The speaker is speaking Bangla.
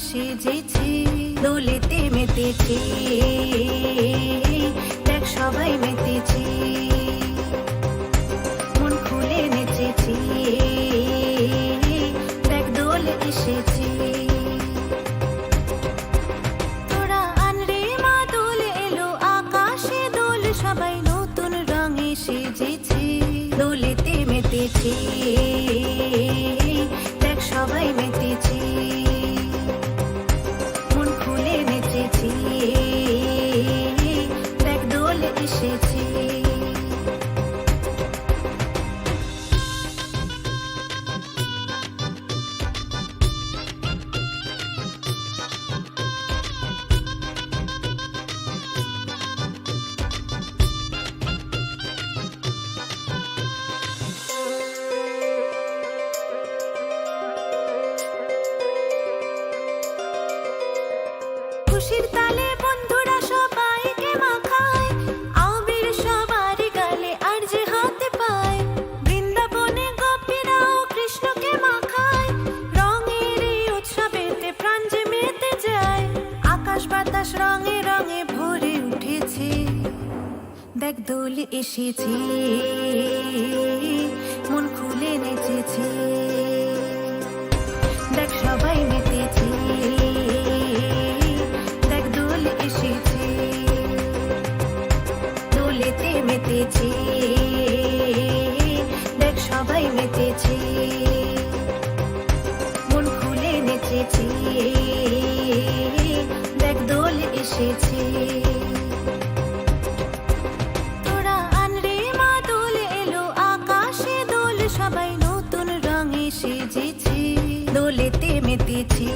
সেজেছি, দোলেতে মেতেছি, দেখ সবাই মেতেছি, মন খুলে নেচেছি, দেখ দোল এসেছি। তোরা আনরে মা দোল এলো আকাশে, দোল সবাই নতুন রঙে সেজেছি, দোলেতে মেতেছি, দেখ সবাই মেতেছি, মন খুলে নেচেছি, দেখ দোল এসেছি। খুশির তালে বন্ধুরা সবাইকে মাখায়, আবির সবার গালে আর যে হাতে পায়, বৃন্দাবনে গোপীরাও কৃষ্ণকে মাখায়, রঙের এই উৎসবেতে প্রাণ যে মেতে যায়, আকাশ বাতাস রঙে রঙে ভরে উঠেছে, দেখ দোল এসেছে, মন খুলে নেচেছে, দেখ সবাই মেতেছে, দেখ দোল এসেছে, দোলেতে মেতেছে, দেখ সবাই মেতেছে, মন খুলে নেচেছে, দেখ দোল এসেছে। তোরা আনরে মা দোল এলো আকাশে, দোল সবাই নতুন রঙে সেজেছি, দোলেতে মেতেছি,